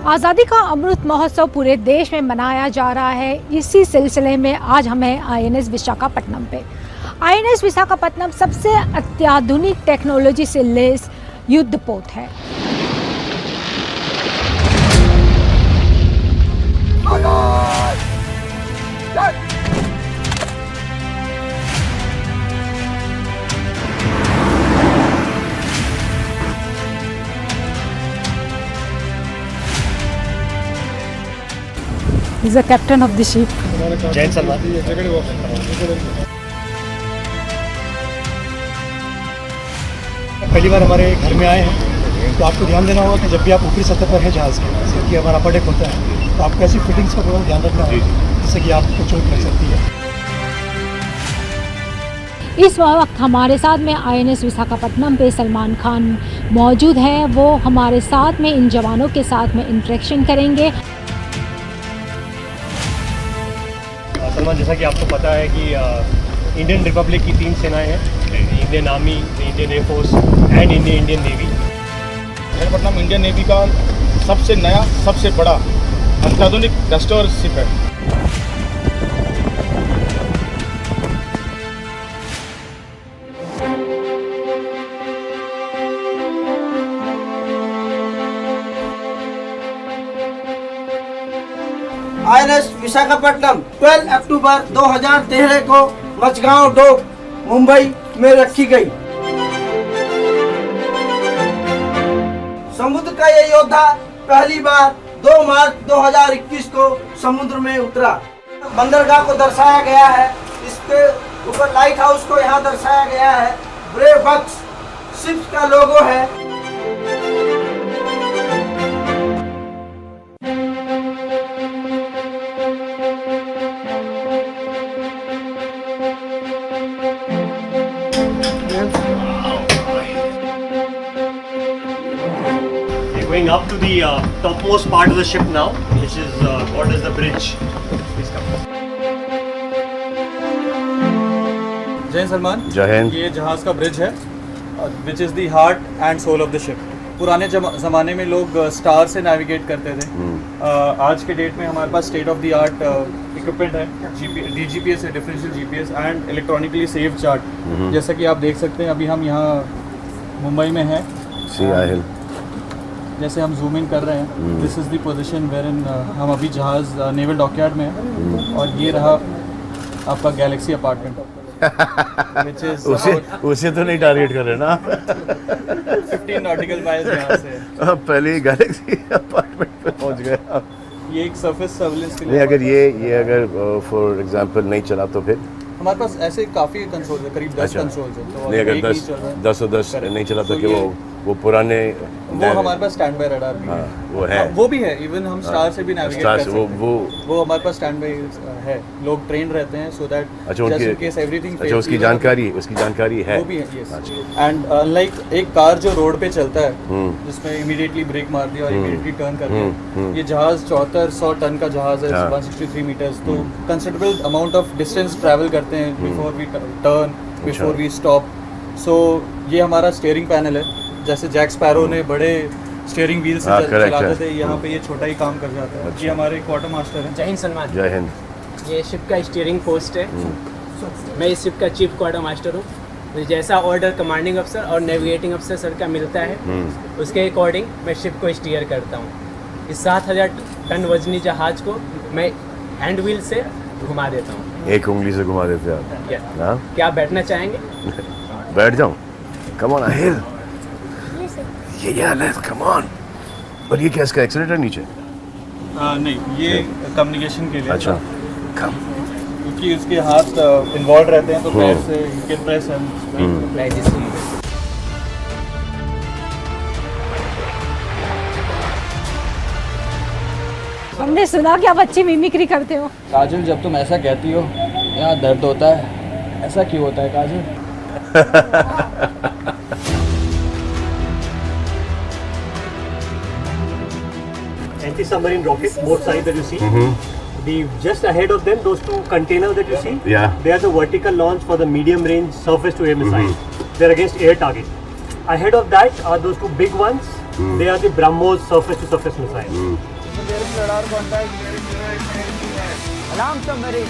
आज़ादी का अमृत महोत्सव पूरे देश में मनाया जा रहा है। इसी सिलसिले में आज हमें INS विशाखापट्टनम पे INS विशाखापट्टनम सबसे अत्याधुनिक टेक्नोलॉजी से लैस युद्धपोत है। He's the captain of the ship. Jain Salman. पहली बार हमारे घर में आए हैं, तो आपको ध्यान देना होगा कि जब भी आप ऊपरी सतह पर हैं जहाज़ के, जैसे कि हमारा अपर डेक होता है, तो आपको ऐसी फिटिंग्स का थोड़ा ध्यान रखना होगा जिससे कि आपको चोट लग सकती है। इस वक्त हमारे साथ में INS विशाखापट्टनम पे सलमान खान मौजूद हैं। वो हमारे साथ में इन जवानों के साथ में इंटरेक्शन करेंगे। सलमान, जैसा कि आपको पता है कि इंडियन रिपब्लिक की 3 सेनाएं हैं, Indian army, Indian air force and Indian navy. Visakhapatnam Indian navy का सबसे नया, सबसे बड़ा अत्याधुनिक डस्टर शिप है। INS विशाखापट्टनम 12 अक्टूबर 2013 को मचगांव डोक मुंबई में रखी गई। समुद्र का ये योद्धा पहली बार 2 मार्च 2021 को समुद्र में उतरा। बंदरगाह को दर्शाया गया है, इसके ऊपर लाइट हाउस को यहाँ दर्शाया गया है। ब्रेव बक्स शिप का लोगो है। Going up to the topmost part of the ship now, which is what is the bridge. Please come. Jain Salman. जय हिंद। ये जहाज का ब्रिज है, which is the heart and soul of the ship. पुराने ज़माने में लोग स्टार से नेविगेट करते थे। आज के डेट में हमारे पास state of the art equipment है, DGPS है, differential GPS and electronically save chart. जैसा कि आप देख सकते हैं, अभी हम यहाँ मुंबई में हैं। जैसे हम जूम इन कर रहे हैं, this is the position wherein हम अभी जहाज़ नेवल डॉकयार्ड में हैं, और ये रहा आपका गैलेक्सी अपार्टमेंट। उसे तो नहीं टारगेट कर रहे ना। 15 नॉटिकल माइल्स यहाँ से। पहले गैलेक्सी अपार्टमेंट पे पहुंच गए आप। ये एक सरफेस सर्विलेंस के लिए। नहीं, अगर ये अगर फॉर एग्जांपल नहीं चला तो फिर हमारे पास ऐसे काफ़ी कंसोल है, करीब 10 कंसोल्स हैं। तो नहीं, अगर 10 नहीं चला तो कि वो पुराने वो हमारे पास स्टैंड बाय रडार भी है। वो है, वो भी है। इवन हम स्टार से भी नेविगेट कर सकते हैं। वो हमारे पास स्टैंड बाय है। लोग ट्रेन रहते हैं so that just in case everything. अच्छा, उसकी जानकारी है। वो भी है, यस। एंड अनलाइक एक कार जो रोड पे चलता है, जिसमें इमीडिएटली ब्रेक मार दिया और इमीडिएटली टर्न कर दिया, ये जहाज 7400 टन का जहाज है, 163 मीटर्स। तो considerable amount of distance travel करते हैं before we turn, before we stop. So ये हमारा स्टीयरिंग पैनल है। जैसे जैक स्पैरो ने बड़े स्टीयरिंग व्हील से चलाते थे, यहाँ पे ये छोटा ही काम कर जाता है। ये हमारे क्वार्टर मास्टर हैं। जय हिंद सलमान। जय हिंद। ये शिप का स्टीयरिंग पोस्ट है। मैं इस शिप का चीफ क्वार्टर मास्टर हूँ। मुझे जैसा ऑर्डर कमांडिंग अफसर और नेविगेटिंग अफसर सर का मिलता है, उसके अकॉर्डिंग मैं शिप को स्टीयर करता हूँ। इस 7000 टन वजनी जहाज को मैं हैंड व्हील से घुमा देता हूँ। एक उंगली से घुमा देते हैं आप। क्या आप बैठना चाहेंगे? बैठ जाऊं? कम ऑन अहिल। ये कम ऑन। और ये क्या, इसका एक्सीलरेटर नीचे? नहीं, ये कम्युनिकेशन के लिए। अच्छा, कम। क्योंकि उसके हाथ इन्वॉल्व रहते हैं, तो पैर से you can press and apply this. हमने सुना कि आप अच्छी मिमिक्री करते हो। काजल, जब तुम ऐसा कहती हो यहाँ दर्द होता है, ऐसा क्यों होता है काजल? Anti-submarine rockets, both sides that you see. The just ahead of them, those 2 containers that you see, they are the vertical launch for the medium-range surface-to-air missile. They are against air target. Ahead of that are those 2 big ones. They are the BrahMos surface-to-surface missiles. Alarm submarine.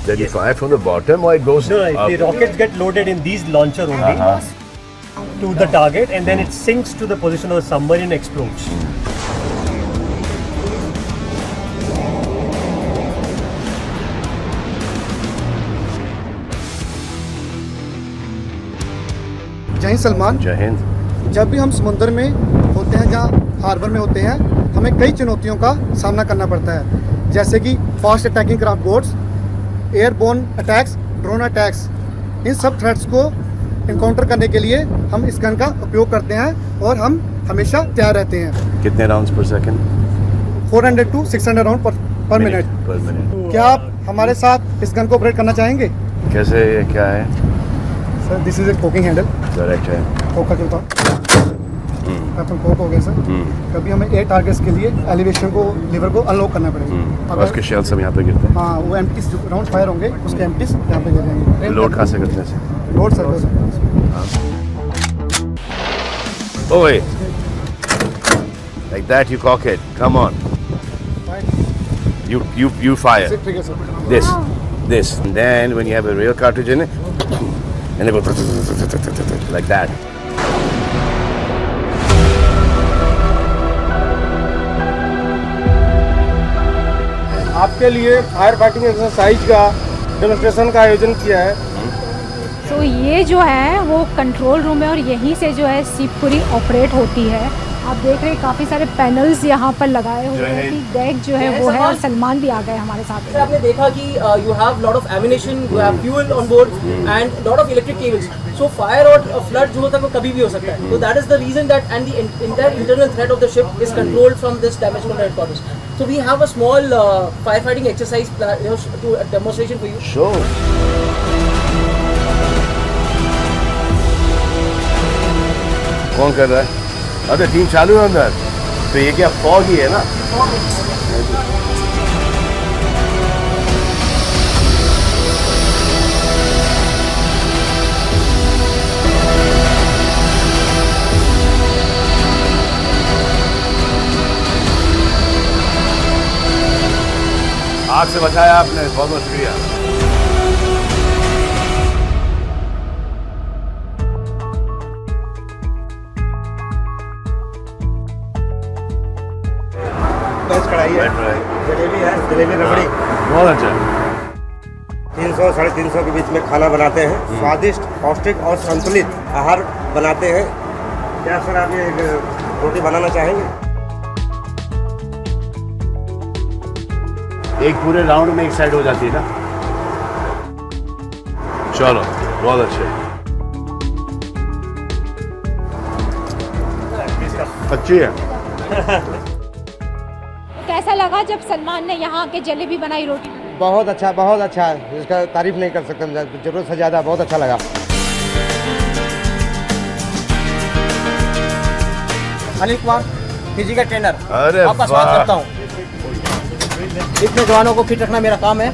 Then you fire from the bottom or it goes No, up? the rockets get loaded in these launcher only to the target, and then it sinks to the position of the submarine and explodes. जय हिंद सलमान। जय हिंद। जब भी हम समुद्र में होते हैं, जहाँ हार्बर में होते हैं, हमें कई चुनौतियों का सामना करना पड़ता है, जैसे कि fast attacking craft boats, airborne attacks, drone attacks. इन सब थ्रेट्स को इनकाउंटर करने के लिए हम इस गन का उपयोग करते हैं और हम हमेशा तैयार रहते हैं। कितने राउंड्स पर सेकंड? 400 to 600 राउंड पर मिनट। पर मिनट। क्या आप हमारे साथ इस गन को ऑपरेट करना चाहेंगे? कैसे, ये क्या है? Sir this is a coking handle. Correct है। कोक का चलता अपन कोक हो गया सर। कभी हमें एयर टारगेट्स के लिए एलिवेशन को, लीवर को अनलॉक करना पड़ेगा। और उसके शेल सब यहाँ पे गिरते हैं। हाँ, वो एम्प्टीज राउंड फायर होंगे, उसके एम्प्टीज यहाँ पे गिर जाएंगे। लोड कहाँ से करते हैं? Load sir. Oh wait. Like that you cock it. Come on. You fire. ठीक है sir. This. And then when you have a real cartridge in it, and they go like that. आपके लिए fire fighting exercise का demonstration का आयोजन किया है। तो ये जो है वो कंट्रोल रूम है और यहीं से जो है शिप पूरी ऑपरेट होती है। आप देख रहे हैं काफ़ी सारे पैनल्स यहाँ पर लगाए हुए हैं कि डेक जो है वो है, और सलमान भी आ गए हमारे साथ। सर आपने देखा कि you have lot of ammunition, you have fuel on board and lot of electric cables. So fire और फ्लड जो होता है वो कभी भी हो सकता है। तो that is the reason that and the entire internal threat of the ship is controlled from this damage control headquarters. So we have a small firefighting exercise to a demonstration for you. Sure. कौन कर रहा है? अरे team चालू है अंदर। तो ये क्या फॉग ही है ना? आग से बचाया आपने, बहुत बहुत शुक्रिया। कढ़ाई है, जलेबी है, जलेबी रबड़ी। बहुत अच्छा। 300 350 के बीच में खाना बनाते हैं। स्वादिष्ट, पौष्टिक और संतुलित आहार बनाते हैं। क्या सर आप ये रोटी बनाना चाहेंगे? एक पूरे राउंड में एक साइड हो जाती है ना। चलो बहुत अच्छे। अच्छी है। कैसा लगा जब सलमान ने यहाँ आके जलेबी बनाई, रोटी? बहुत अच्छा, बहुत अच्छा है। इसका तारीफ नहीं कर सकते, जरूरत से ज़्यादा। बहुत अच्छा लगा। अनिल कुमार, फिजी का ट्रेनर। अरे आपका स्वागत करता हूँ। इतने जवानों को फिट रखना मेरा काम है।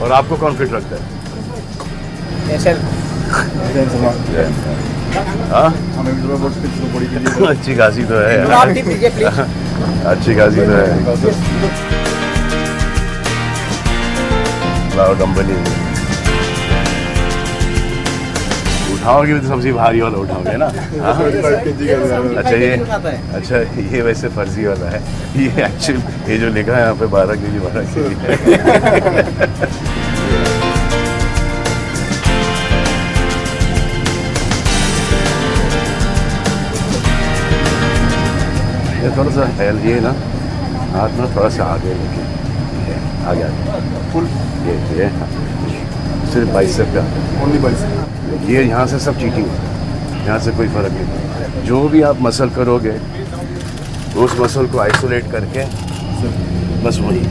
और आपको कौन फिट रखता है? हाँ? अच्छी खासी तो है। अच्छी खासी तो है। लाओ डंबल ही उठाओगे तो सबसे भारी वाला उठाओगे ना। अच्छा ये वैसे फर्जी वाला है। ये एक्चुअली ये जो लिखा है यहाँ पे 12 केजी 12 केजी। ये थोड़ा सा हेल ये ना हाथ में थोड़ा सा आगे लेके आगे फुल ये सिर्फ बाइसेप का, ओनली बाइसेप। ये यहाँ से सब चीटिंग है, यहाँ से कोई फ़र्क नहीं। जो भी आप मसल करोगे उस मसल को आइसोलेट करके बस वही।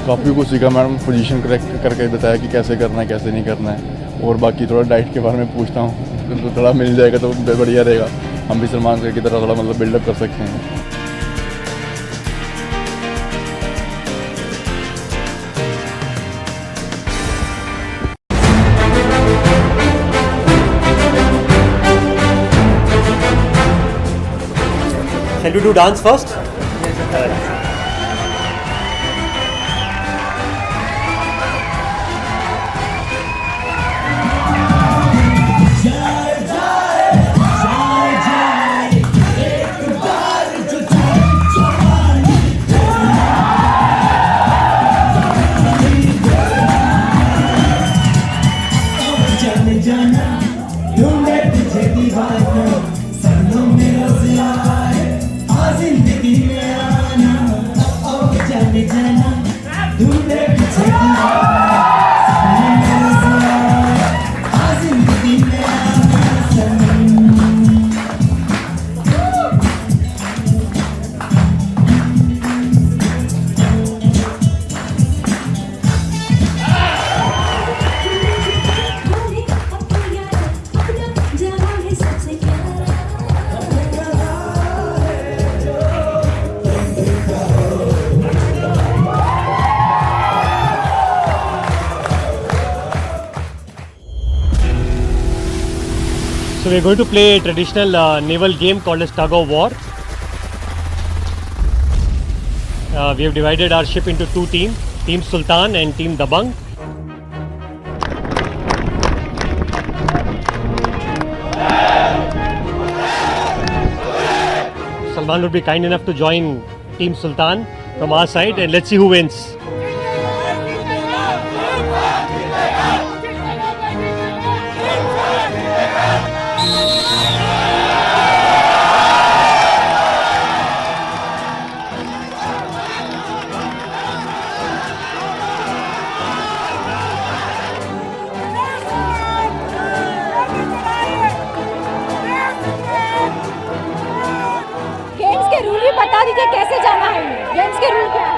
काफ़ी कुछ सीखा मैडम, पोजीशन करेक्ट करके बताया कि कैसे करना है कैसे नहीं करना है। और बाकी थोड़ा डाइट के बारे में पूछता हूँ तो थोड़ा मिल जाएगा तो बढ़िया रहेगा। हम भी सलमान सर की तरह थोड़ा मतलब बिल्डअप कर सकते हैं। Shall we do dance first? So we're going to play a traditional naval game called as tug of war. We have divided our ship into two teams, Team Sultan and Team Dabang. Salman would be kind enough to join Team Sultan from our side, and let's see who wins. बता दीजिए कैसे जाना है, games के rule क्या है?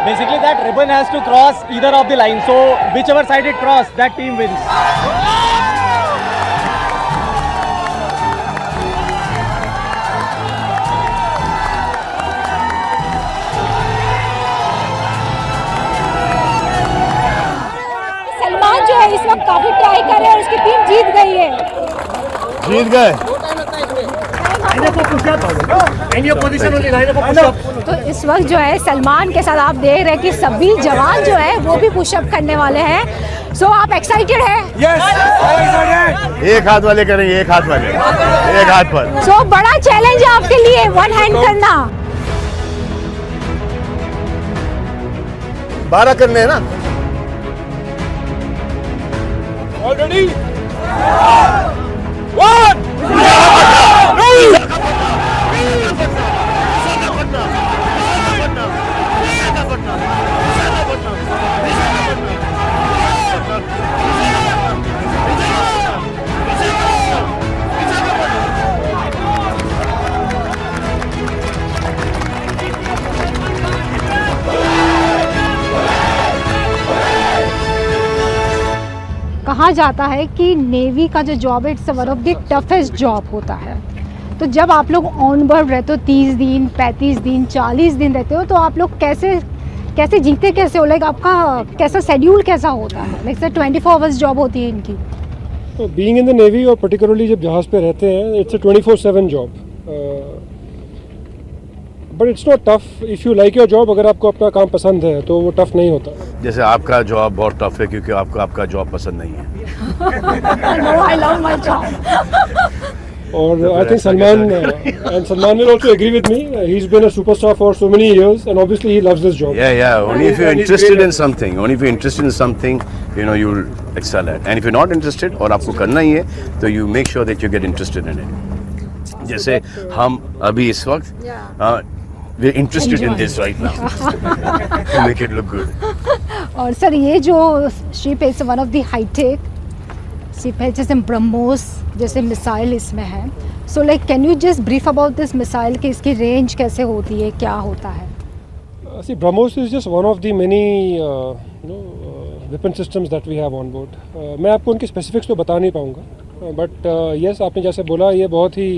Basically that ribbon has to cross either of the line, so whichever side it cross, that team wins. Salman जो है इस वक्त काफी ट्राई कर रहे हैं और उसकी टीम जीत गई है। जीत गए। तो इस वक्त जो है सलमान के साथ आप देख रहे हैं कि सभी जवान जो है वो भी पुशअप करने वाले हैं। सो आप एक्साइटेड हैं? यस। एक हाथ वाले करेंगे, एक हाथ वाले, एक हाथ पर। सो बड़ा चैलेंज है आपके लिए वन हैंड करना। 12 करने हैं ना? Already? कहा जाता है कि नेवी का जो जॉब है it's one of the toughest job होता है। तो जब आप लोग ऑन बोर्ड रहते हो 30 दिन 35 दिन 40 दिन रहते हो, तो आप लोग कैसे जीते कैसे हो? लाइक आपका कैसा शेड्यूल कैसा होता है? लाइक सर 24 आवर्स जॉब होती है इनकी। तो बीइंग इन द नेवी और पर्टिकुलरली जब जहाज़ पे रहते हैं, it's a 24/7 job. But it's not tough if you like your job. अगर आपको अपना काम पसंद है तो वो टफ नहीं होता। जैसे आपका जॉब बहुत टफ है क्योंकि आपको आपका जॉब पसंद नहीं है। No, I love my job. और I think Salman will also agree with me. He's been a superstar for so many years and obviously he loves this job. Yeah. Only if you're interested in something, you know, you'll excel at. And if you're not interested और आपको करना ही है, तो you make sure that you get interested in it. जैसे हम अभी इस वक्त we're interested in this right now to make it look good. और सर ये जो शिप है, it's one of the hi-tech ship है, जैसे ब्रह्मोस जैसे मिसाइल इसमें है। So like can you just brief about this missile कि इसकी रेंज कैसे होती है, क्या होता है? See, BrahMos is just one of the many weapon systems that we have on board. मैं आपको उनके स्पेसिफिक्स तो बता नहीं पाऊँगा, बट यस आपने जैसे बोला ये बहुत ही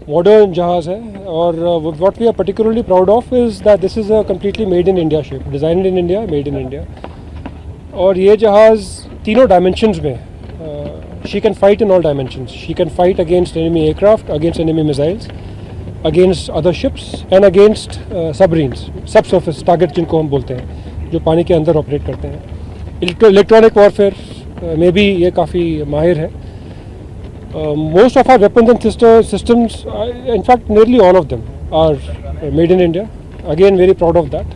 मॉडर्न जहाज़ है। और what we are particularly proud of is that this is a completely made in India ship, designed in India, made in India. और ये जहाज़ तीनों डायमेंशंस में she can fight in all dimensions. She can fight against enemy aircraft, against enemy missiles, against other ships and against submarines, subsurface target जिनको हम बोलते हैं, जो पानी के अंदर ऑपरेट करते हैं। इलेक्ट्रॉनिक वॉरफेयर में भी ये काफ़ी माहिर है। Most of our weapons and systems, in fact nearly all of them are made in India. Again very proud of that.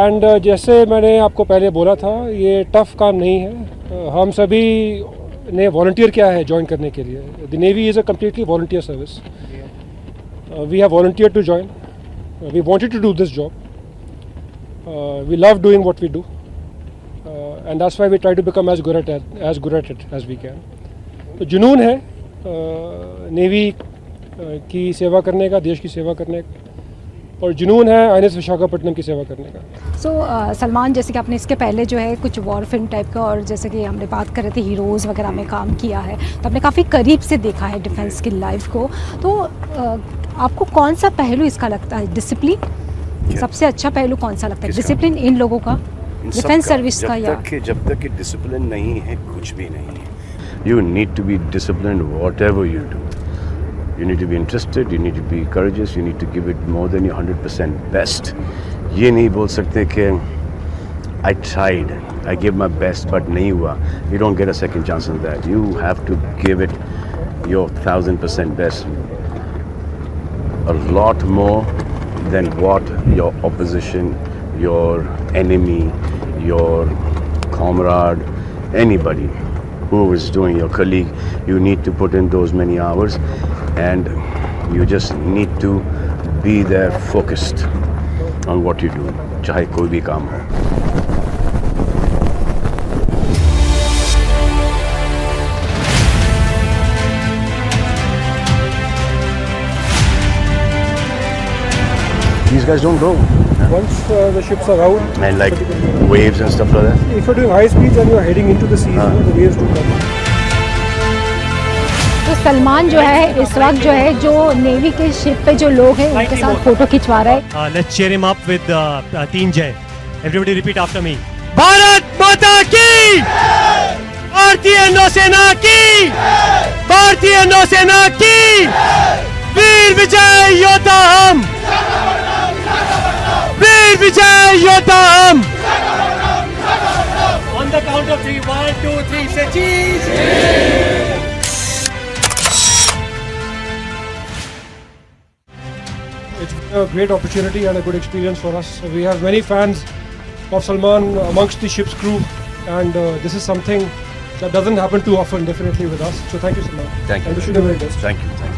And जैसे मैंने आपको पहले बोला था, ये टफ काम नहीं है। हम सभी ने वॉलंटियर किया है ज्वाइन करने के लिए। The Navy is a completely volunteer service. We have volunteered to join. We wanted to do this job. We love doing what we do. And that's why we try to become as good at it as we can. तो जुनून है navy की सेवा करने का, देश की सेवा करने का, और जुनून है INS विशाखापट्टनम की सेवा करने का। सो सलमान, जैसे कि आपने इसके पहले जो है कुछ वॉर फिल्म टाइप का, और जैसे कि हमने बात कर रहे थे हीरोज़ वगैरह में काम किया है, तो आपने काफ़ी करीब से देखा है डिफेंस की लाइफ को। तो आपको कौन सा पहलू इसका लगता है, डिसिप्लिन सबसे अच्छा पहलू कौन सा लगता है? डिसिप्लिन इन लोगों का, डिफेंस सर्विस का, या जब तक कि डिसिप्लिन नहीं है कुछ भी नहीं है। You need to be disciplined whatever you do. You need to be interested, you need to be courageous, you need to give it more than your 100% best. ये नहीं बोल सकते कि I tried, I gave my best but नहीं हुआ. You don't get a second chance on that. You have to give it your 1000% best. A lot more than what your opposition, your enemy, your comrade, anybody who is doing, your colleague, you need to put in those many hours, and you just need to be there focused on what you do, चाहे कोई भी काम हो। These guys don't go. Once the ships are out and like waves and stuff like that. If you're doing high speeds and you're heading into the sea, the waves do come. तो सलमान जो है इस वक्त जो है जो navy के ship पे जो लोग हैं उनके साथ फोटो खिंचवा रहा है। Let's cheer him up with Team Jai. Everybody repeat after me. Bharat माता की, भारतीय नौसेना की, भारतीय नौसेना की, वीर विजय योद्धा हम, वीर विजय योद्धा हम। On the count of 3, 1, 2, 3, say cheese. It's been a great opportunity and a good experience for us. We have many fans of Salman amongst the ship's crew, and this is something that doesn't happen too often, definitely with us. So thank you, Salman. Thank you. And wish you the very best. Thank you.